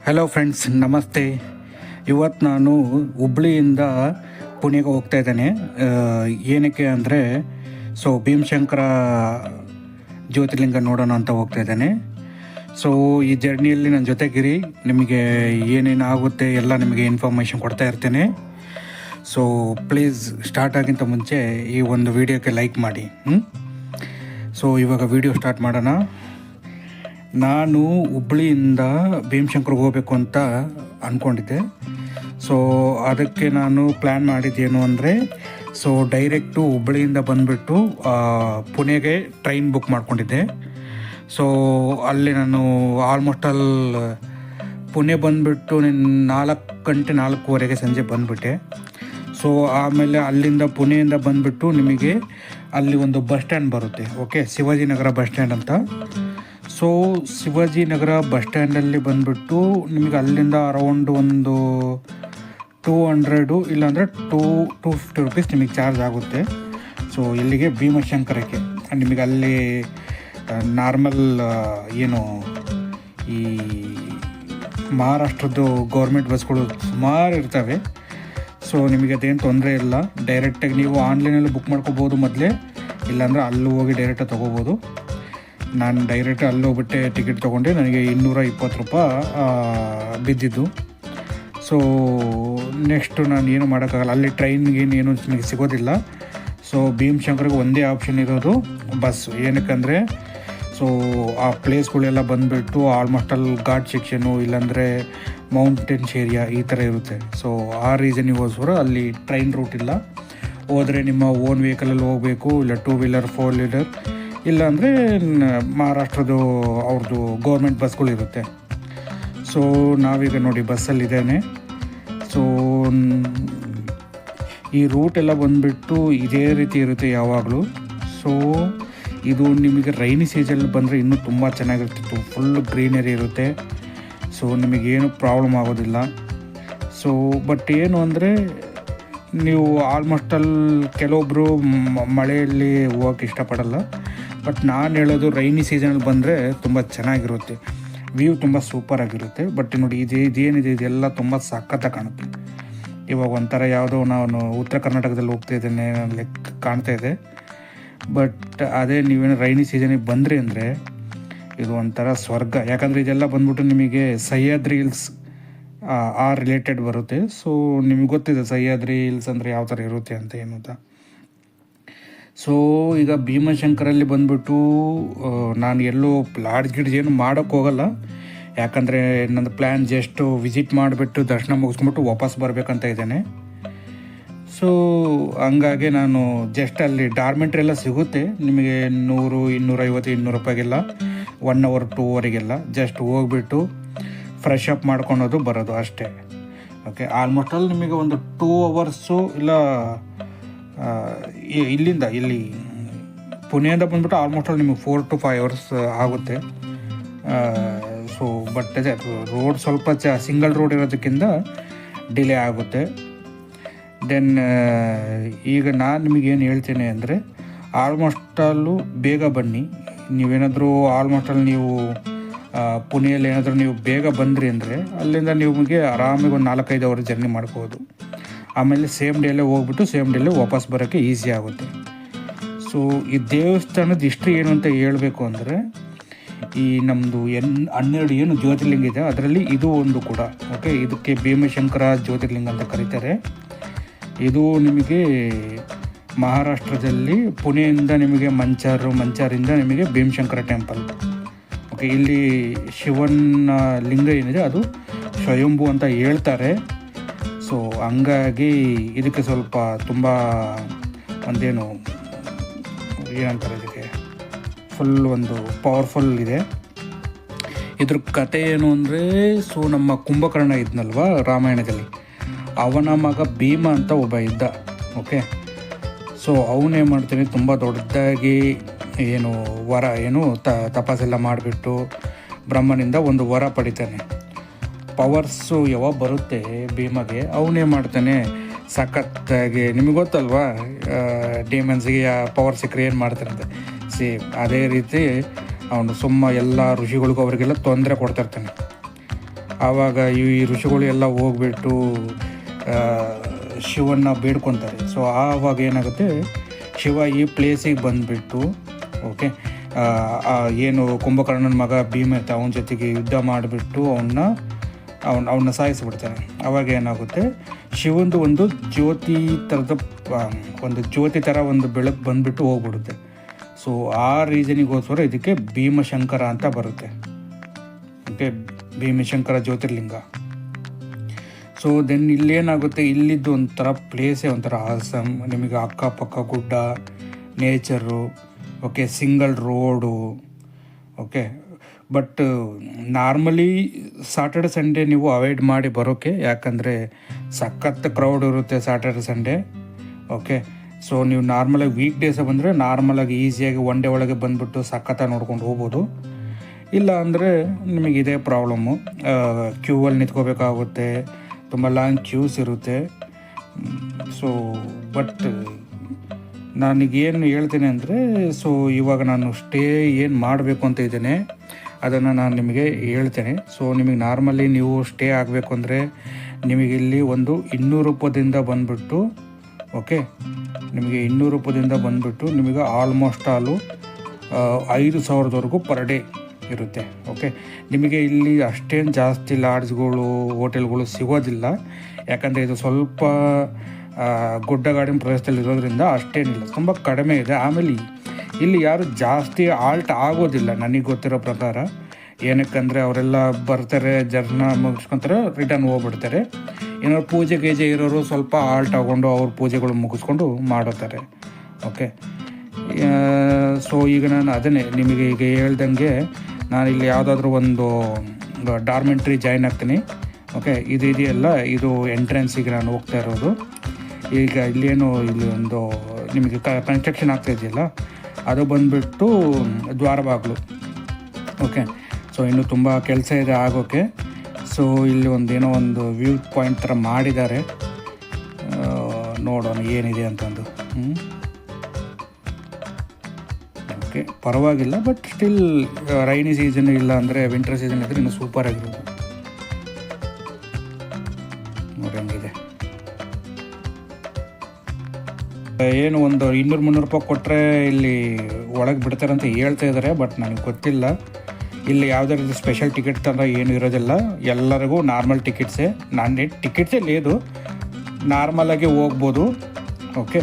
Hello friends, ನಮಸ್ತೆ. ಇವತ್ತು ನಾನು ಹುಬ್ಳಿಯಿಂದ ಪುಣೆಗೆ ಹೋಗ್ತಾ ಇದ್ದೇನೆ. ಏನಕ್ಕೆ ಅಂದರೆ ಭೀಮಶಂಕರ ಜ್ಯೋತಿರ್ಲಿಂಗ ನೋಡೋಣ ಅಂತ ಹೋಗ್ತಾ ಇದ್ದೇನೆ. ಈ ಜರ್ನಿಯಲ್ಲಿ ನನ್ನ ಜೊತೆಗಿರಿ, ನಿಮಗೆ ಏನೇನು ಆಗುತ್ತೆ ಎಲ್ಲ ನಿಮಗೆ ಇನ್ಫಾರ್ಮೇಷನ್ ಕೊಡ್ತಾ ಇರ್ತೇನೆ. ಪ್ಲೀಸ್ ಸ್ಟಾರ್ಟ್ ಆಗಿಂತ ಮುಂಚೆ ಈ ಒಂದು ವಿಡಿಯೋಕ್ಕೆ ಲೈಕ್ ಮಾಡಿ. ಇವಾಗ ವಿಡಿಯೋ ಸ್ಟಾರ್ಟ್ ಮಾಡೋಣ. ನಾನು ಹುಬ್ಳಿಯಿಂದ ಭೀಮಶಂಕರ್ಗೆ ಹೋಗಬೇಕು ಅಂತ ಅಂದ್ಕೊಂಡಿದ್ದೆ. ಅದಕ್ಕೆ ನಾನು ಪ್ಲ್ಯಾನ್ ಮಾಡಿದ್ದೇನು ಅಂದರೆ ಡೈರೆಕ್ಟು ಹುಬ್ಳಿಯಿಂದ ಬಂದುಬಿಟ್ಟು ಪುಣೆಗೆ ಟ್ರೈನ್ ಬುಕ್ ಮಾಡ್ಕೊಂಡಿದ್ದೆ. ಅಲ್ಲಿ ನಾನು ಆಲ್ಮೋಸ್ಟ್ ಪುಣೆ ಬಂದುಬಿಟ್ಟು 4:00-4:15 ಸಂಜೆ ಬಂದುಬಿಟ್ಟೆ. ಆಮೇಲೆ ಅಲ್ಲಿಂದ ಪುಣೆಯಿಂದ ಬಂದುಬಿಟ್ಟು ನಿಮಗೆ ಅಲ್ಲಿ ಒಂದು ಬಸ್ ಸ್ಟ್ಯಾಂಡ್ ಬರುತ್ತೆ, ಓಕೆ, ಶಿವಾಜಿನಗರ ಬಸ್ ಸ್ಟ್ಯಾಂಡ್ ಅಂತ. ಶಿವಾಜಿನಗರ ಬಸ್ ಸ್ಟ್ಯಾಂಡಲ್ಲಿ ಬಂದುಬಿಟ್ಟು ನಿಮಗೆ ಅಲ್ಲಿಂದ ಅರೌಂಡ್ ಒಂದು 200 ಇಲ್ಲಾಂದರೆ 250 ರುಪೀಸ್ ನಿಮಗೆ ಚಾರ್ಜ್ ಆಗುತ್ತೆ. ಇಲ್ಲಿಗೆ ಭೀಮಶಂಕರಕ್ಕೆ ನಿಮಗೆ ಅಲ್ಲಿ ನಾರ್ಮಲ್ ಏನು ಈ ಮಹಾರಾಷ್ಟ್ರದ್ದು ಗೌರ್ಮೆಂಟ್ ಬಸ್ಗಳು ಸುಮಾರು ಇರ್ತವೆ. ನಿಮಗೆ ಅದೇನು ತೊಂದರೆ ಇಲ್ಲ. ಡೈರೆಕ್ಟಾಗಿ ನೀವು ಆನ್ಲೈನಲ್ಲಿ ಬುಕ್ ಮಾಡ್ಕೋಬೋದು ಮೊದಲೇ, ಇಲ್ಲಾಂದರೆ ಅಲ್ಲೂ ಹೋಗಿ ಡೈರೆಕ್ಟಾಗಿ ತೊಗೋಬೋದು. ನಾನು ಡೈರೆಕ್ಟ್ ಅಲ್ಲಿ ಹೋಗ್ಬಿಟ್ಟೆ ಟಿಕೆಟ್ ತೊಗೊಂಡೆ. ನನಗೆ 220 ರೂಪಾಯಿ ಬಿದ್ದಿದ್ದು. ನೆಕ್ಸ್ಟು ನಾನು ಏನು ಮಾಡೋಕ್ಕಾಗಲ್ಲ, ಅಲ್ಲಿ ಟ್ರೈನ್ಗೇನು ಏನು ನನಗೆ ಸಿಗೋದಿಲ್ಲ. ಭೀಮಶಂಕರ್ಗೆ ಒಂದೇ ಆಪ್ಷನ್ ಇರೋದು ಬಸ್ಸು. ಏನಕ್ಕಂದರೆ ಆ ಪ್ಲೇಸ್ಗಳೆಲ್ಲ ಬಂದುಬಿಟ್ಟು ಆಲ್ಮೋಸ್ಟ್ ಅಲ್ಲಿ ಘಾಟ್ ಸೆಕ್ಷನು ಇಲ್ಲಾಂದರೆ ಮೌಂಟೇನ್ಸ್ ಏರಿಯಾ ಈ ಥರ ಇರುತ್ತೆ. ಆ ರೀಸನಿಗೋಸ್ಕರ ಅಲ್ಲಿ ಟ್ರೈನ್ ರೂಟ್ ಇಲ್ಲ. ಹೋದರೆ ನಿಮ್ಮ ಓನ್ ವೆಹಿಕಲಲ್ಲಿ ಹೋಗಬೇಕು, ಇಲ್ಲ 2 ವೀಲರ್ 4 ವೀಲರ್, ಇಲ್ಲಾಂದರೆ ಮಹಾರಾಷ್ಟ್ರದ್ದು ಅವ್ರದ್ದು ಗೌರ್ಮೆಂಟ್ ಬಸ್ಗಳಿರುತ್ತೆ. ನಾವೀಗ ನೋಡಿ ಬಸ್ಸಲ್ಲಿದ್ದೇನೆ. ಈ ರೂಟೆಲ್ಲ ಬಂದುಬಿಟ್ಟು ಇದೇ ರೀತಿ ಇರುತ್ತೆ ಯಾವಾಗಲೂ. ಇದು ನಿಮಗೆ ರೈನಿ ಸೀಸನಲ್ಲಿ ಬಂದರೆ ಇನ್ನೂ ತುಂಬ ಚೆನ್ನಾಗಿರ್ತಿತ್ತು. ಫುಲ್ ಗ್ರೀನರಿ ಇರುತ್ತೆ. ನಿಮಗೇನು ಪ್ರಾಬ್ಲಮ್ ಆಗೋದಿಲ್ಲ. ಬಟ್ ಏನು ಅಂದರೆ ನೀವು ಆಲ್ಮೋಸ್ಟ್ ಕೆಲವೊಬ್ಬರು ಮಳೆಯಲ್ಲಿ ಹೋಗೋಕ್ಕೆ ಇಷ್ಟಪಡಲ್ಲ. ಬಟ್ ನಾನು ಹೇಳೋದು ರೈನಿ ಸೀಸನಲ್ಲಿ ಬಂದರೆ ತುಂಬ ಚೆನ್ನಾಗಿರುತ್ತೆ, ವ್ಯೂ ತುಂಬ ಸೂಪರಾಗಿರುತ್ತೆ. ಬಟ್ ನೋಡಿ ಇದೇನಿದೆ ಇದೆಲ್ಲ ತುಂಬ ಸಖತ್ತಾಗಿ ಕಾಣುತ್ತೆ. ಇವಾಗ ಒಂಥರ ಯಾವುದೋ ನಾನು ಉತ್ತರ ಕರ್ನಾಟಕದಲ್ಲಿ ಹೋಗ್ತಾ ಇದ್ದೇನೆ ಲೆಕ್ಕ ಕಾಣ್ತಾ ಇದೆ. ಬಟ್ ಅದೇ ನೀವೇನು ರೈನಿ ಸೀಸನಿಗೆ ಬಂದ್ರಿ ಅಂದರೆ ಇದು ಒಂಥರ ಸ್ವರ್ಗ. ಯಾಕಂದರೆ ಇದೆಲ್ಲ ಬಂದ್ಬಿಟ್ಟು ನಿಮಗೆ ಸಹ್ಯಾದ್ರಿ ಹಿಲ್ಸ್ ಆ ರಿಲೇಟೆಡ್ ಬರುತ್ತೆ. ನಿಮ್ಗೆ ಗೊತ್ತಿದೆ ಸಹ್ಯಾದ್ರಿ ಹಿಲ್ಸ್ ಅಂದರೆ ಯಾವ ಥರ ಇರುತ್ತೆ ಅಂತ ಏನು ಅಂತ. ಈಗ ಭೀಮಶಂಕರಲ್ಲಿ ಬಂದುಬಿಟ್ಟು ನಾನು ಎಲ್ಲೋ ಲಾಡ್ಜ್ ಏನು ಮಾಡೋಕ್ಕೆ ಹೋಗಲ್ಲ. ಯಾಕಂದರೆ ನನ್ನ ಪ್ಲ್ಯಾನ್ ಜಸ್ಟು ವಿಸಿಟ್ ಮಾಡಿಬಿಟ್ಟು ದರ್ಶನ ಮುಗಿಸ್ಕೊಂಬಿಟ್ಟು ವಾಪಸ್ ಬರಬೇಕಂತ ಇದ್ದೇನೆ. ಹಂಗಾಗಿ ನಾನು ಜಸ್ಟ್ ಅಲ್ಲಿ ಡಾರ್ಮೆಂಟ್ರಿ ಎಲ್ಲ ಸಿಗುತ್ತೆ ನಿಮಗೆ 100, 250, 200 ರೂಪಾಯಿಗೆಲ್ಲ 1 ಅವರ್ 2 ಅವರಿಗೆಲ್ಲ. ಜಸ್ಟ್ ಹೋಗ್ಬಿಟ್ಟು ಫ್ರೆಶ್ ಅಪ್ ಮಾಡ್ಕೊಳೋದು ಬರೋದು ಅಷ್ಟೇ, ಓಕೆ. ಆಲ್ಮೋಸ್ಟ್ ಅಲ್ಲಿ ನಿಮಗೆ ಒಂದು 2 ಅವರ್ಸು ಇಲ್ಲ ಇಲ್ಲಿಂದ ಇಲ್ಲಿ ಪುಣೆಯಿಂದ ಬಂದುಬಿಟ್ಟು ಆಲ್ಮೋಸ್ಟ್ ಅಲ್ಲಿ ನಿಮಗೆ 4 to 5 ಅವರ್ಸ್ ಆಗುತ್ತೆ. ಬಟ್ ಅದೇ ರೋಡ್ ಸ್ವಲ್ಪ ಸಿಂಗಲ್ ರೋಡ್ ಇರೋದಕ್ಕಿಂತ ಡಿಲೇ ಆಗುತ್ತೆ. ದೆನ್ ಈಗ ನಾನು ನಿಮಗೇನು ಹೇಳ್ತೇನೆ ಅಂದರೆ ಆಲ್ಮೋಸ್ಟಲ್ಲೂ ಬೇಗ ಬನ್ನಿ. ನೀವೇನಾದರೂ ಆಲ್ಮೋಸ್ಟಲ್ಲಿ ನೀವು ಪುಣೆಯಲ್ಲಿ ಏನಾದರೂ ನೀವು ಬೇಗ ಬಂದ್ರಿ ಅಂದರೆ ಅಲ್ಲಿಂದ ನಿಮಗೆ ಆರಾಮಾಗಿ ಒಂದು 4-5 ಅವರ್ ಜರ್ನಿ ಮಾಡ್ಬೋದು. ಆಮೇಲೆ ಸೇಮ್ ಡೇಲೇ ಹೋಗ್ಬಿಟ್ಟು ಸೇಮ್ ಡೇಲೇ ವಾಪಸ್ ಬರೋಕ್ಕೆ ಈಸಿ ಆಗುತ್ತೆ. ಈ ದೇವಸ್ಥಾನದ ಹಿಸ್ಟ್ರಿ ಏನು ಅಂತ ಹೇಳಬೇಕು ಅಂದರೆ ಈ ನಮ್ಮದು 12 ಏನು ಜ್ಯೋತಿರ್ಲಿಂಗ ಇದೆ ಅದರಲ್ಲಿ ಇದು ಒಂದು ಕೂಡ, ಓಕೆ. ಇದಕ್ಕೆ ಭೀಮಶಂಕರ ಜ್ಯೋತಿರ್ಲಿಂಗ ಅಂತ ಕರೀತಾರೆ. ಇದು ನಿಮಗೆ ಮಹಾರಾಷ್ಟ್ರದಲ್ಲಿ ಪುಣೆಯಿಂದ ನಿಮಗೆ ಮಂಚಾರಿಂದ ನಿಮಗೆ ಭೀಮಶಂಕರ ಟೆಂಪಲ್, ಓಕೆ. ಇಲ್ಲಿ ಶಿವನ ಲಿಂಗ ಏನಿದೆ ಅದು ಸ್ವಯಂಭೂ ಅಂತ ಹೇಳ್ತಾರೆ. ಹಂಗಾಗಿ ಇದಕ್ಕೆ ಸ್ವಲ್ಪ ತುಂಬ ಒಂದೇನು ಏನಂತಾರೆ ಇದಕ್ಕೆ ಫುಲ್ ಒಂದು ಪವರ್ಫುಲ್ ಇದೆ. ಇದ್ರ ಕತೆ ಏನು ಅಂದರೆ ನಮ್ಮ ಕುಂಭಕರ್ಣ ಇದ್ನಲ್ವ ರಾಮಾಯಣದಲ್ಲಿ, ಅವನ ಮಗ ಭೀಮ ಅಂತ ಒಬ್ಬ ಇದ್ದ, ಓಕೆ. ಅವನೇನು ಮಾಡ್ತಾನೆ, ತುಂಬ ದೊಡ್ಡದಾಗಿ ಏನು ವರ ತಪಸ್ಸೆಲ್ಲ ಮಾಡಿಬಿಟ್ಟು ಬ್ರಹ್ಮನಿಂದ ಒಂದು ವರ ಪಡಿತಾನೆ. ಪವರ್ಸು ಯಾವಾಗ ಬರುತ್ತೆ ಭೀಮಗೆ, ಅವನೇ ಮಾಡ್ತಾನೆ ಸಖತ್ತಾಗಿ. ನಿಮಗೆ ಗೊತ್ತಲ್ವಾ ಡಿಮನ್ಸ್ಗೆ ಪವರ್ ಸಿಕ್ಕರೆ ಏನು ಮಾಡ್ತಾನೆ ಅಂತ. ಸೇಮ್ ಅದೇ ರೀತಿ ಅವನು ಎಲ್ಲ ಋಷಿಗಳಿಗೂ ಅವರಿಗೆಲ್ಲ ತೊಂದರೆ ಕೊಡ್ತಾ ಇರ್ತಾನೆ. ಆವಾಗ ಈ ಋಷಿಗಳು ಎಲ್ಲ ಹೋಗ್ಬಿಟ್ಟು ಶಿವನ್ನ ಬೇಡ್ಕೊತಾರೆ. ಸೊ ಆವಾಗ ಏನಾಗುತ್ತೆ, ಶಿವ ಈ ಪ್ಲೇಸಿಗೆ ಬಂದುಬಿಟ್ಟು ಓಕೆ ಏನು ಕುಂಭಕರ್ಣನ ಮಗ ಭೀಮ ಇರ್ತ ಅವನ ಜೊತೆಗೆ ಯುದ್ಧ ಮಾಡಿಬಿಟ್ಟು ಅವನ್ನ ಸಾಯಿಸಿಬಿಡ್ತಾನೆ. ಆವಾಗ ಏನಾಗುತ್ತೆ, ಶಿವಂದು ಒಂದು ಜ್ಯೋತಿ ಥರದ ಒಂದು ಜ್ಯೋತಿ ಥರ ಒಂದು ಬೆಳಕು ಬಂದುಬಿಟ್ಟು ಹೋಗ್ಬಿಡುತ್ತೆ. ಸೊ ಆ ರೀಸನಿಗೋಸ್ಕರ ಇದಕ್ಕೆ ಭೀಮಶಂಕರ ಅಂತ ಬರುತ್ತೆ. ಓಕೆ, ಭೀಮಶಂಕರ ಜ್ಯೋತಿರ್ಲಿಂಗ. ಸೊ ದೆನ್ ಇಲ್ಲೇನಾಗುತ್ತೆ, ಇಲ್ಲಿದ್ದು ಒಂಥರ ಪ್ಲೇಸೇ ಒಂಥರ ಆಸಮ್. ನಿಮಗೆ ಅಕ್ಕಪಕ್ಕ ಗುಡ್ಡ, nature, okay, single road. Okay, but normally Saturday Sunday ನೀವು ಅವಾಯ್ಡ್ ಮಾಡಿ ಬರೋಕ್ಕೆ, ಯಾಕಂದರೆ ಸಖತ್ ಕ್ರೌಡ್ ಇರುತ್ತೆ ಸಾಟರ್ಡೆ ಸಂಡೇ. ಓಕೆ, ಸೊ ನೀವು ನಾರ್ಮಲಾಗಿ ವೀಕ್ ಡೇಸೇ ಬಂದರೆ ನಾರ್ಮಲಾಗಿ ಈಸಿಯಾಗಿ ಒನ್ ಡೇ ಒಳಗೆ ಬಂದುಬಿಟ್ಟು ಸಖತ್ತಾಗಿ ನೋಡ್ಕೊಂಡು ಹೋಗ್ಬೋದು. ಇಲ್ಲ ಅಂದರೆ ನಿಮಗೆ ಇದೇ ಪ್ರಾಬ್ಲಮ್ಮು, ಕ್ಯೂವಲ್ಲಿ ನಿಂತ್ಕೋಬೇಕಾಗುತ್ತೆ, ತುಂಬ ಲಾಂಗ್ ಕ್ಯೂಸ್ ಇರುತ್ತೆ. ಸೊ ಬಟ್ ನನಗೇನು ಹೇಳ್ತೇನೆ ಅಂದರೆ, ಸೊ ಇವಾಗ ನಾನು ಸ್ಟೇ ಏನು ಮಾಡಬೇಕು ಅಂತ ಇದ್ದೇನೆ ಅದನ್ನು ನಾನು ನಿಮಗೆ ಹೇಳ್ತೇನೆ. ಸೊ ನಿಮಗೆ ನಾರ್ಮಲಿ ನೀವು ಸ್ಟೇ ಆಗಬೇಕು ಅಂದರೆ ನಿಮಗೆ ಇಲ್ಲಿ ಒಂದು 200 ರೂಪಾಯಿಂದ ಬಂದುಬಿಟ್ಟು, ಓಕೆ, ನಿಮಗೆ 200 ರೂಪಾಯಿಂದ ಬಂದುಬಿಟ್ಟು ನಿಮಗೆ ಆಲ್ಮೋಸ್ಟ್ 5,000ವರೆಗೂ ಪರ್ ಡೇ ಇರುತ್ತೆ. ಓಕೆ, ನಿಮಗೆ ಇಲ್ಲಿ ಅಷ್ಟೇನು ಜಾಸ್ತಿ ಲಾಡ್ಜ್ಗಳು, ಹೋಟೆಲ್ಗಳು ಸಿಗೋದಿಲ್ಲ, ಯಾಕಂದರೆ ಇದು ಸ್ವಲ್ಪ ಗುಡ್ಡಗಾಡಿನ ಪ್ರದೇಶದಲ್ಲಿ ಇರೋದ್ರಿಂದ ಅಷ್ಟೇನಿಲ್ಲ, ತುಂಬ ಕಡಿಮೆ ಇದೆ. ಆಮೇಲೆ ಇಲ್ಲಿ ಯಾರು ಜಾಸ್ತಿ ಆಲ್ಟ್ ಆಗೋದಿಲ್ಲ ನನಗೆ ಗೊತ್ತಿರೋ ಪ್ರಕಾರ. ಏನಕ್ಕಂದರೆ ಅವರೆಲ್ಲ ಬರ್ತಾರೆ, ಜರ್ನ ಮುಗಿಸ್ಕೊತಾರೆ, ರಿಟರ್ನ್ ಹೋಗ್ಬಿಡ್ತಾರೆ. ಏನಾದ್ರು ಪೂಜೆ ಗೀಜೆ ಇರೋರು ಸ್ವಲ್ಪ ಆಲ್ಟ್ ಆಗೊಂಡು ಅವ್ರ ಪೂಜೆಗಳು ಮುಗಿಸ್ಕೊಂಡು ಮಾಡೋತಾರೆ. ಓಕೆ, ಸೊ ಈಗ ನಾನು ಅದನ್ನೇ ನಿಮಗೆ ಈಗ ಹೇಳ್ದಂಗೆ ನಾನಿಲ್ಲಿ ಯಾವುದಾದ್ರೂ ಒಂದು ಡಾರ್ಮೆಂಟ್ರಿ ಜಾಯ್ನ್ ಆಗ್ತೀನಿ. ಓಕೆ, ಇದು ಇದೆಯಲ್ಲ, ಇದು ಎಂಟ್ರೆನ್ಸಿಗೆ ನಾನು ಹೋಗ್ತಾ ಇರೋದು. ಈಗ ಇಲ್ಲಿ ಒಂದು ನಿಮಗೆ ಕನ್ಸ್ಟ್ರಕ್ಷನ್ ಆಗ್ತಾಯಿದೆಯಲ್ಲ, ಅದು ಬಂದುಬಿಟ್ಟು ದ್ವಾರ ಬಾಗಿಲು. ಓಕೆ, ಸೊ ಇನ್ನೂ ತುಂಬ ಕೆಲಸ ಇದೆ ಆಗೋಕ್ಕೆ. ಸೊ ಇಲ್ಲಿ ಒಂದು ವ್ಯೂ ಪಾಯಿಂಟ್ ಥರ ಮಾಡಿದ್ದಾರೆ, ನೋಡೋಣ ಏನಿದೆ ಅಂತಂದು. ಓಕೆ, ಪರವಾಗಿಲ್ಲ, ಬಟ್ ಸ್ಟಿಲ್ ರೈನಿ ಸೀಸನ್ ಇಲ್ಲ ಅಂದರೆ ವಿಂಟರ್ ಸೀಸನ್ ಇದ್ದರೆ ಇನ್ನೂ ಸೂಪರ್ ಆಗಿರೋದು. ನೋಡಿ ಹಂಗಿದೆ. ಏನು ಒಂದು 200-300 ರೂಪಾಯಿ ಕೊಟ್ಟರೆ ಇಲ್ಲಿ ಒಳಗೆ ಬಿಡ್ತಾರೆ ಅಂತ ಹೇಳ್ತಾ ಇದ್ದಾರೆ, ಬಟ್ ನನಗೆ ಗೊತ್ತಿಲ್ಲ. ಇಲ್ಲಿ ಯಾವುದೇ ರೀತಿ ಸ್ಪೆಷಲ್ ಟಿಕೆಟ್ ಥರ ಏನು ಇರೋದಿಲ್ಲ, ಎಲ್ಲರಿಗೂ ನಾರ್ಮಲ್ ಟಿಕೆಟ್ಸೇ. ಟಿಕೆಟ್ಸೇ లేదు, ನಾರ್ಮಲಾಗಿ ಹೋಗ್ಬೋದು. ಓಕೆ,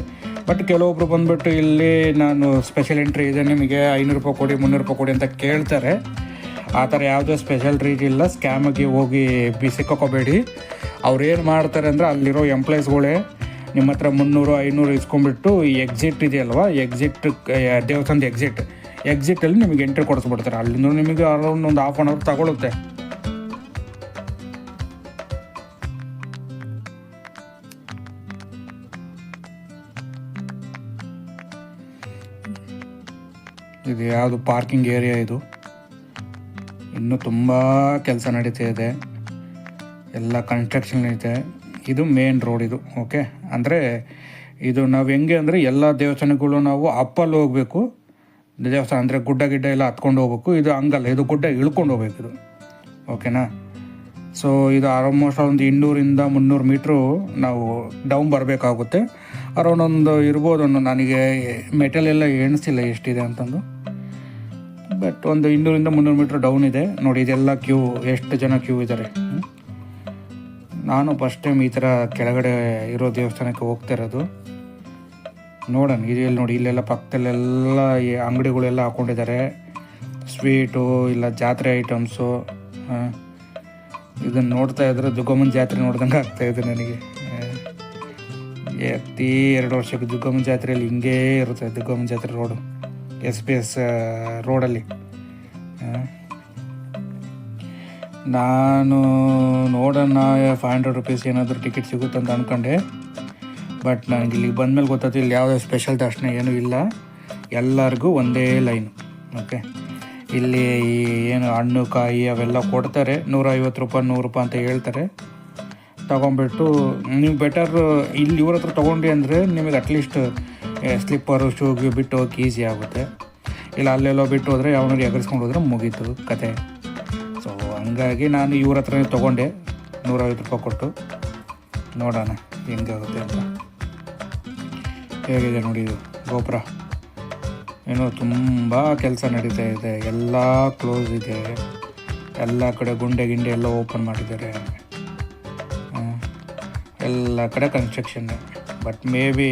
ಬಟ್ ಕೆಲವೊಬ್ರು ಬಂದುಬಿಟ್ಟು ಇಲ್ಲಿ ನಾನು ಸ್ಪೆಷಲ್ ಎಂಟ್ರಿ ಇದೆ, ನಿಮಗೆ 500 ರೂಪಾಯಿ ಕೊಡಿ, 300 ರೂಪಾಯಿ ಕೊಡಿ ಅಂತ ಕೇಳ್ತಾರೆ. ಆ ಥರ ಯಾವುದೇ ಸ್ಪೆಷಲ್ ರೀತಿ ಇಲ್ಲ. ಸ್ಕ್ಯಾಮಾಗಿ ಹೋಗಿ ಸಿಕ್ಕೋಬೇಡಿ. ಅವ್ರು ಏನು ಮಾಡ್ತಾರೆ ಅಂದರೆ ಅಲ್ಲಿರೋ ಎಂಪ್ಲಾಯೀಸ್ಗಳೇ ನಿಮ್ಮ ಹತ್ರ 300-500 ಇಸ್ಕೊಂಡ್ಬಿಟ್ಟು ಈ ಎಕ್ಸಿಟ್ ಇದೆಯಲ್ವ, ದೇವಸ್ಥಾನದ ಎಕ್ಸಿಟಲ್ಲಿ ನಿಮಗೆ ಎಂಟ್ರಿ ಕೊಡಿಸ್ಬಿಡ್ತಾರೆ. ಅಲ್ಲಿಂದ ನಿಮಗೆ ಅರೌಂಡ್ ಒಂದು ½ ಅವರ್ ತಗೊಳುತ್ತೆ. ಇದು ಯಾವುದು ಪಾರ್ಕಿಂಗ್ ಏರಿಯಾ, ಇದು ಇನ್ನೂ ತುಂಬ ಕೆಲಸ ನಡೀತಾ ಇದೆ, ಎಲ್ಲ ಕನ್ಸ್ಟ್ರಕ್ಷನ್ ಐತೆ. ಇದು ಮೇನ್ ರೋಡ್ ಇದು. ಓಕೆ, ಅಂದರೆ ಇದು ನಾವು ಹೆಂಗೆ ಅಂದರೆ ಎಲ್ಲ ದೇವಸ್ಥಾನಗಳು ನಾವು ಅಪ್ಪಲ್ಲಿ ಹೋಗಬೇಕು. ದೇವಸ್ಥಾನ ಅಂದರೆ ಗುಡ್ಡ ಗಿಡ್ಡ ಎಲ್ಲ ಹತ್ಕೊಂಡು ಹೋಗ್ಬೇಕು. ಇದು ಹಂಗಲ್ಲ, ಇದು ಗುಡ್ಡ ಇಳ್ಕೊಂಡು ಹೋಗ್ಬೇಕು ಇದು. ಓಕೆನಾ? ಸೊ ಇದು ಆಲ್ಮೋಸ್ಟ್ ಒಂದು 200-300 ಮೀಟ್ರು ನಾವು ಡೌನ್ ಬರಬೇಕಾಗುತ್ತೆ. ಅರೌಂಡ್ ಒಂದು ಇರ್ಬೋದು, ನನಗೆ ಮೆಟಲ್ ಎಲ್ಲ ಎಣಿಸಿಲ್ಲ ಎಷ್ಟಿದೆ ಅಂತಂದು, ಬಟ್ ಒಂದು 200-300 ಮೀಟ್ರ್ ಡೌನ್ ಇದೆ. ನೋಡಿ ಇದೆಲ್ಲ ಕ್ಯೂ, ಎಷ್ಟು ಜನ ಕ್ಯೂ ಇದ್ದಾರೆ. ನಾನು ಫಸ್ಟ್ ಟೈಮ್ ಈ ಥರ ಕೆಳಗಡೆ ಇರೋ ದೇವಸ್ಥಾನಕ್ಕೆ ಹೋಗ್ತಾ ಇರೋದು. ನೋಡೋಣ ಇದೆಲ್ಲ ನೋಡಿ, ಇಲ್ಲೆಲ್ಲ ಪಕ್ಕದಲ್ಲೆಲ್ಲ ಈ ಅಂಗಡಿಗಳೆಲ್ಲ ಹಾಕ್ಕೊಂಡಿದ್ದಾರೆ, ಸ್ವೀಟು ಇಲ್ಲ ಜಾತ್ರೆ ಐಟಮ್ಸು. ಇದನ್ನು ನೋಡ್ತಾ ಇದ್ರೆ ದುಗ್ಗಮ್ಮನ ಜಾತ್ರೆ ನೋಡ್ದಂಗೆ ಆಗ್ತಾಯಿದೆ ನನಗೆ. 2 ವರ್ಷಕ್ಕೆ ದುಗ್ಗಮ್ಮನ ಜಾತ್ರೆಯಲ್ಲಿ ಹಿಂಗೇ ಇರುತ್ತೆ. ದುಗ್ಗಮ್ಮನ ಜಾತ್ರೆ ರೋಡು SPS ರೋಡಲ್ಲಿ. ನಾನು ನೋಡೋಣ 500 ರೂಪೀಸ್ ಏನಾದರೂ ಟಿಕೆಟ್ ಸಿಗುತ್ತೆ ಅಂತ ಅಂದ್ಕೊಂಡೆ, ಬಟ್ ನನಗೆ ಇಲ್ಲಿಗೆ ಬಂದಮೇಲೆ ಗೊತ್ತಾಯ್ತು ಇಲ್ಲಿ ಯಾವುದೇ ಸ್ಪೆಷಲ್ ದರ್ಶನ ಏನೂ ಇಲ್ಲ, ಎಲ್ಲರಿಗೂ ಒಂದೇ ಲೈನು. ಓಕೆ, ಇಲ್ಲಿ ಏನು ಹಣ್ಣು ಕಾಯಿ ಅವೆಲ್ಲ ಕೊಡ್ತಾರೆ, 150 ರೂಪಾಯಿ 100 ರೂಪಾಯಿ ಅಂತ ಹೇಳ್ತಾರೆ. ತೊಗೊಂಬಿಟ್ಟು ನೀವು ಬೆಟರ್ ಇಲ್ಲಿ ಇವ್ರ ಹತ್ರ ತೊಗೊಂಡ್ರಿ ಅಂದರೆ ನಿಮಗೆ ಅಟ್ಲೀಸ್ಟ್ ಸ್ಲಿಪ್ಪರು ಶೂಗೆ ಬಿಟ್ಟು ಹೋಗಿ ಈಸಿ ಆಗುತ್ತೆ. ಇಲ್ಲ ಅಲ್ಲೆಲ್ಲೋ ಬಿಟ್ಟು ಹೋದರೆ ಯಾವನಾರು ಎಗರಿಸ್ಕೊಂಡು ಹೋದ್ರೆ ಮುಗೀತು ಕತೆ. ಸೊ ಹಂಗಾಗಿ ನಾನು ಇವ್ರ ಹತ್ರನೇ ತೊಗೊಂಡೆ 150 ರೂಪಾಯಿ ಕೊಟ್ಟು. ನೋಡೋಣ ಹೆಂಗಾಗುತ್ತೆ ಅಂತ. ಹೇಗಿದೆ ನೋಡಿ ಇದು ಗೋಪುರ. ಏನೋ ತುಂಬ ಕೆಲಸ ನಡೀತಾ ಇದೆ, ಎಲ್ಲ ಕ್ಲೋಸ್ ಇದೆ, ಎಲ್ಲ ಕಡೆ ಗುಂಡೆ ಗಿಂಡೆ ಎಲ್ಲ ಓಪನ್ ಮಾಡಿದ್ದಾರೆ, ಎಲ್ಲ ಕಡೆ ಕನ್ಸ್ಟ್ರಕ್ಷನ್. ಬಟ್ ಮೇ ಬಿ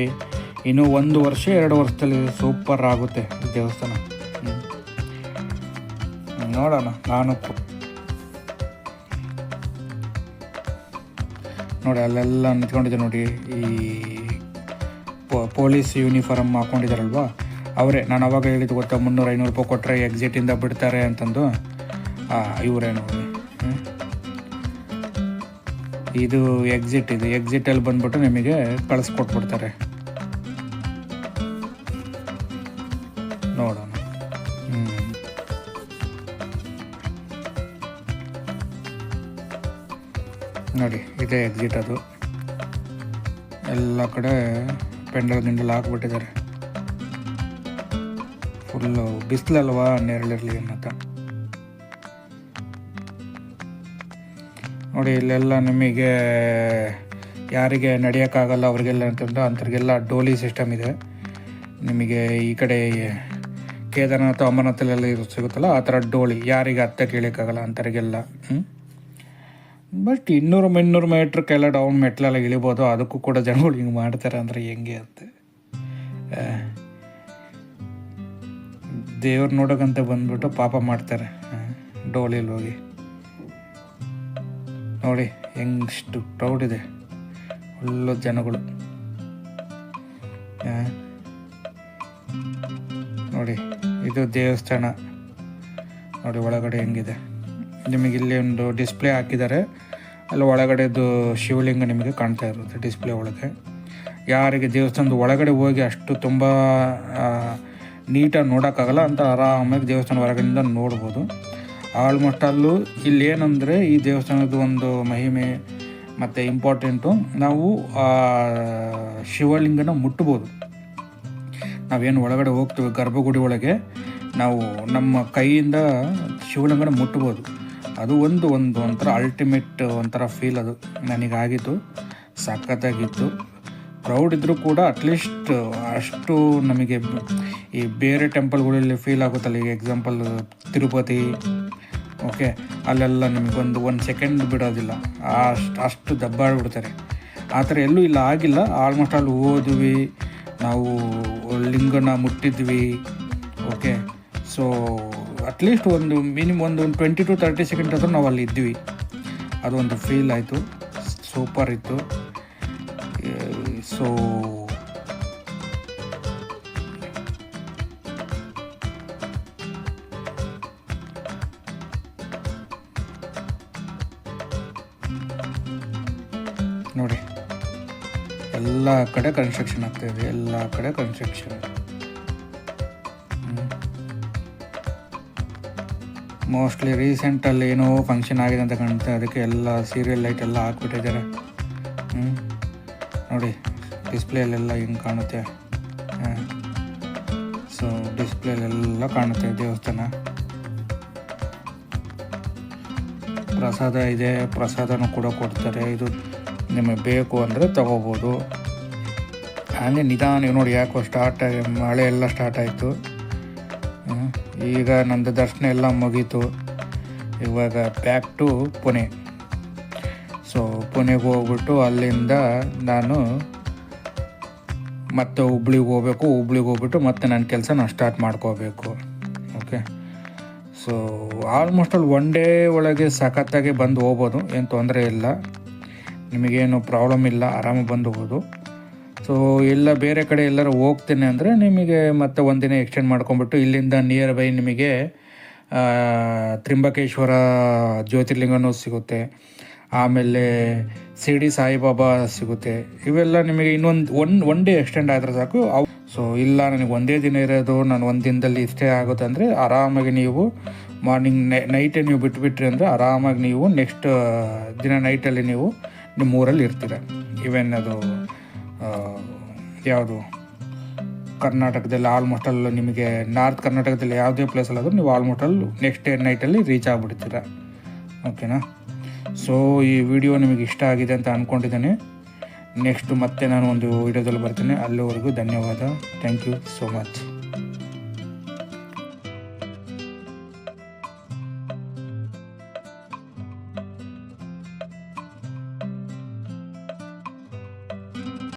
ಇನ್ನೂ 1 ವರ್ಷ 2 ವರ್ಷದಲ್ಲಿ ಸೂಪರ್ ಆಗುತ್ತೆ ಈ ದೇವಸ್ಥಾನ. ನೋಡೋಣ. ನಾನು ನೋಡಿ ಅಲ್ಲೆಲ್ಲ ನಿಂತ್ಕೊಂಡಿದ್ದೆ ನೋಡಿ, ಈ ಪೊಲೀಸ್ ಯೂನಿಫಾರ್ಮ್ ಹಾಕ್ಕೊಂಡಿದ್ದಾರಲ್ವ ಅವರೇ. ನಾನು ಅವಾಗ ಹೇಳಿದ್ದು ಗೊತ್ತಾ, 300-500 ರೂಪಾಯಿ ಕೊಟ್ಟರೆ ಎಕ್ಸಿಟಿಂದ ಬಿಡ್ತಾರೆ ಅಂತಂದು. ಇವರೇ ನೋಡಿ, ಇದು ಎಕ್ಸಿಟ್. ಇದು ಎಕ್ಸಿಟಲ್ಲಿ ಬಂದ್ಬಿಟ್ಟು ನಿಮಗೆ ಕಳಿಸ್ಕೊಟ್ಬಿಡ್ತಾರೆ. ನೋಡೋಣ. ನೋಡಿ ಇದೇ ಎಕ್ಸಿಟ್. ಅದು ಎಲ್ಲ ಕಡೆ ಪೆಂಡಲ್ ಗಿಂಡಲ್ ಹಾಕ್ಬಿಟ್ಟಿದ್ದಾರೆ. ಫುಲ್ಲು ಬಿಸಿಲಲ್ವಾ, ನೆರಳಿರಲಿ ಅನ್ನತ್ತ. ನೋಡಿ ಇಲ್ಲೆಲ್ಲ ನಿಮಗೆ ಯಾರಿಗೆ ನಡೆಯೋಕ್ಕಾಗಲ್ಲ ಅವ್ರಿಗೆಲ್ಲ ಅಂತಂದ್ರೆ ಅಂಥವ್ರಿಗೆಲ್ಲ ಡೋಲಿ ಸಿಸ್ಟಮ್ ಇದೆ. ನಿಮಗೆ ಈ ಕಡೆ ಕೇದಾರನಾಥ ಅಮರನಾಥಲ್ಲೆಲ್ಲ ಸಿಗುತ್ತಲ್ಲ ಆ ಥರ ಡೋಳಿ, ಯಾರಿಗೆ ಹತ್ತ ಕೇಳೋಕ್ಕಾಗಲ್ಲ ಅಂಥವ್ರಿಗೆಲ್ಲ. But 200-300 ಮೀಟ್ರ್ಗೆಲ್ಲ down ಮೆಟ್ಲೆಲ್ಲ ಇಳಿಬೋದು. ಅದಕ್ಕೂ ಕೂಡ ಜನಗಳು ಹಿಂಗೆ ಮಾಡ್ತಾರೆ ಅಂದರೆ ಹೆಂಗೆ ಅಂತ. ದೇವ್ರು ನೋಡೋಕ್ಕಂತ ಬಂದ್ಬಿಟ್ಟು ಪಾಪ ಮಾಡ್ತಾರೆ ಡೋಲಿಯಲ್ಲಿ ಹೋಗಿ. ನೋಡಿ ಹೆಂಗಷ್ಟು ಕ್ರೌಡ್ ಇದೆ, ಫುಲ್ಲು ಜನಗಳು. ನೋಡಿ ಇದು ದೇವಸ್ಥಾನ. ನೋಡಿ ಒಳಗಡೆ ಹೆಂಗಿದೆ. ನಿಮಗೆ ಇಲ್ಲಿ ಒಂದು ಡಿಸ್ಪ್ಲೇ ಹಾಕಿದ್ದಾರೆ, ಅಲ್ಲಿ ಒಳಗಡೆದು ಶಿವಲಿಂಗ ನಿಮಗೆ ಕಾಣ್ತಾ ಇರುತ್ತೆ ಡಿಸ್ಪ್ಲೇ ಒಳಗೆ. ಯಾರಿಗೆ ದೇವಸ್ಥಾನದ ಒಳಗಡೆ ಹೋಗಿ ಅಷ್ಟು ತುಂಬ ನೀಟಾಗಿ ನೋಡೋಕ್ಕಾಗಲ್ಲ ಅಂತ ಆರಾಮಾಗಿ ದೇವಸ್ಥಾನ ಹೊರಗಡೆಯಿಂದ ನೋಡ್ಬೋದು. ಆಲ್ಮೋಸ್ಟ್ ಅಲ್ಲೂ ಇಲ್ಲಿ ಏನಂದರೆ ಈ ದೇವಸ್ಥಾನದ ಒಂದು ಮಹಿಮೆ ಮತ್ತು ಇಂಪಾರ್ಟೆಂಟು, ನಾವು ಶಿವಲಿಂಗನ ಮುಟ್ಬೋದು. ನಾವೇನು ಒಳಗಡೆ ಹೋಗ್ತೀವಿ ಗರ್ಭಗುಡಿ ಒಳಗೆ, ನಾವು ನಮ್ಮ ಕೈಯಿಂದ ಶಿವಲಿಂಗನ ಮುಟ್ಬೋದು. ಅದು ಒಂಥರ ಅಲ್ಟಿಮೇಟ್ ಒಂಥರ ಫೀಲ್. ಅದು ನನಗಾಗಿತ್ತು, ಸಖತ್ತಾಗಿತ್ತು. ಕ್ರೌಡ್ ಇದ್ದರೂ ಕೂಡ ಅಟ್ಲೀಸ್ಟ್ ಅಷ್ಟು ನಮಗೆ ಈ ಬೇರೆ ಟೆಂಪಲ್ಗಳಲ್ಲಿ ಫೀಲ್ ಆಗುತ್ತಲ್ಲ. ಈಗ ಎಕ್ಸಾಂಪಲ್ ತಿರುಪತಿ, ಓಕೆ, ಅಲ್ಲೆಲ್ಲ ನಿಮಗೊಂದು 1 ಸೆಕೆಂಡ್ ಬಿಡೋದಿಲ್ಲ, ಅಷ್ಟು ದಬ್ಬಾಡ್ಬಿಡ್ತಾರೆ. ಆ ಥರ ಎಲ್ಲೂ ಇಲ್ಲ, ಆಗಿಲ್ಲ. ಆಲ್ಮೋಸ್ಟ್ ಅಲ್ಲಿ ಹೋದ್ವಿ ನಾವು, ಲಿಂಗನ ಮುಟ್ಟಿದ್ವಿ. ಓಕೆ, ಸೊ ಅಟ್ಲೀಸ್ಟ್ ಒಂದು ಮಿನಿಮಮ್ ಒಂದು 20 to 30 ಸೆಕೆಂಡ್ ಆದರೂ ನಾವು ಅಲ್ಲಿ ಇದ್ವಿ. ಅದೊಂದು ಫೀಲ್ ಆಯಿತು, ಸೂಪರ್ ಇತ್ತು. ಸೊ ನೋಡಿ ಎಲ್ಲ ಕಡೆ ಕನ್ಸ್ಟ್ರಕ್ಷನ್ ಆಗ್ತಾಯಿದೆ, ಎಲ್ಲ ಕಡೆ ಕನ್ಸ್ಟ್ರಕ್ಷನ್. ಮೋಸ್ಟ್ಲಿ ರೀಸೆಂಟಲ್ಲಿ ಏನೋ ಫಂಕ್ಷನ್ ಆಗಿದೆ ಅಂತ ಕಾಣುತ್ತೆ, ಅದಕ್ಕೆ ಎಲ್ಲ ಸೀರಿಯಲ್ ಲೈಟ್ ಎಲ್ಲ ಹಾಕ್ಬಿಟ್ಟಿದ್ದಾರೆ. ನೋಡಿ ಡಿಸ್ಪ್ಲೇಲೆಲ್ಲ ಹಿಂಗೆ ಕಾಣುತ್ತೆ. ಸೊ ಡಿಸ್ಪ್ಲೇಲೆಲ್ಲ ಕಾಣುತ್ತೆ ದೇವಸ್ಥಾನ. ಪ್ರಸಾದ ಇದೆ, ಪ್ರಸಾದನೂ ಕೂಡ ಕೊಡ್ತಾರೆ. ಇದು ನಿಮಗೆ ಬೇಕು ಅಂದರೆ ತಗೋಬೋದು. ಹಾಗೆ ನಿಧಾನ ನೋಡಿ, ಯಾಕೋ ಮಳೆ ಎಲ್ಲ ಸ್ಟಾರ್ಟ್ ಆಯಿತು. ಈಗ ನಂದು ದರ್ಶನ ಎಲ್ಲ ಮುಗೀತು. ಇವಾಗ ಬ್ಯಾಕ್ ಟು ಪುಣೆ. ಸೊ ಪುಣೆಗೆ ಹೋಗ್ಬಿಟ್ಟು ಅಲ್ಲಿಂದ ನಾನು ಮತ್ತೆ ಹುಬ್ಳಿಗೆ ಹೋಗ್ಬೇಕು. ಹುಬ್ಳಿಗೆ ಹೋಗ್ಬಿಟ್ಟು ಮತ್ತೆ ನನ್ನ ಕೆಲಸ ನಾನು ಸ್ಟಾರ್ಟ್ ಮಾಡ್ಕೋಬೇಕು. ಓಕೆ, ಸೊ ಆಲ್ಮೋಸ್ಟ್ ಅಲ್ಲಿ 1 ಡೇ ಒಳಗೆ ಸಖತ್ತಾಗಿ ಬಂದು ಹೋಗ್ಬೋದು, ಏನು ತೊಂದರೆ ಇಲ್ಲ, ನಿಮಗೇನು ಪ್ರಾಬ್ಲಮ್ ಇಲ್ಲ, ಆರಾಮಾಗಿ ಬಂದು ಹೋಗ್ಬೋದು. ಸೊ ಎಲ್ಲ ಬೇರೆ ಕಡೆ ಎಲ್ಲರೂ ಹೋಗ್ತೇನೆ ಅಂದರೆ ನಿಮಗೆ ಮತ್ತೆ 1 ದಿನ ಎಕ್ಸ್ಟೆಂಡ್ ಮಾಡ್ಕೊಂಬಿಟ್ಟು ಇಲ್ಲಿಂದ ನಿಯರ್ ಬೈ ನಿಮಗೆ ತ್ರಿಂಬಕೇಶ್ವರ ಜ್ಯೋತಿರ್ಲಿಂಗನೂ ಸಿಗುತ್ತೆ, ಆಮೇಲೆ ಶಿರ್ಡಿ ಸಾಯಿಬಾಬಾ ಸಿಗುತ್ತೆ. ಇವೆಲ್ಲ ನಿಮಗೆ ಇನ್ನೊಂದು ಒನ್ ಡೇ ಎಕ್ಸ್ಟೆಂಡ್ ಆದರೆ ಸಾಕು. ಸೊ ಇಲ್ಲ ನನಗೆ 1 ದಿನ ಇರೋದು, ನಾನು 1 ದಿನದಲ್ಲಿ ಇಷ್ಟೇ ಆಗುತ್ತೆ ಅಂದರೆ ಆರಾಮಾಗಿ ನೀವು ಮಾರ್ನಿಂಗ್ ನೈಟೇ ನೀವು ಬಿಟ್ಬಿಟ್ರಿ ಅಂದರೆ ಆರಾಮಾಗಿ ನೀವು ನೆಕ್ಸ್ಟ್ ದಿನ ನೈಟಲ್ಲಿ ನೀವು ನಿಮ್ಮ ಊರಲ್ಲಿ ಇರ್ತೀರ. ಈವನ್ ಅದು ಯಾವುದು ಕರ್ನಾಟಕದಲ್ಲಿ ಆಲ್ಮೋಸ್ಟ್ ಅಲ್ಲಿ ನಿಮಗೆ ನಾರ್ತ್ ಕರ್ನಾಟಕದಲ್ಲಿ ಯಾವುದೇ ಪ್ಲೇಸಲ್ಲಾದರೂ ನೀವು ಆಲ್ಮೋಸ್ಟ್ ಅಲ್ಲಿ ನೆಕ್ಸ್ಟ್ ಡೇ ನೈಟಲ್ಲಿ ರೀಚ್ ಆಗಿಬಿಡ್ತೀರ. ಓಕೆನಾ. ಸೊ ಈ ವಿಡಿಯೋ ನಿಮಗೆ ಇಷ್ಟ ಆಗಿದೆ ಅಂತ ಅಂದ್ಕೊಂಡಿದ್ದೇನೆ. ನೆಕ್ಸ್ಟ್ ಮತ್ತೆ ನಾನು ಒಂದು ವಿಡಿಯೋದಲ್ಲಿ ಬರ್ತೇನೆ. ಅಲ್ಲಿವರೆಗೂ ಧನ್ಯವಾದ. Thank you so much.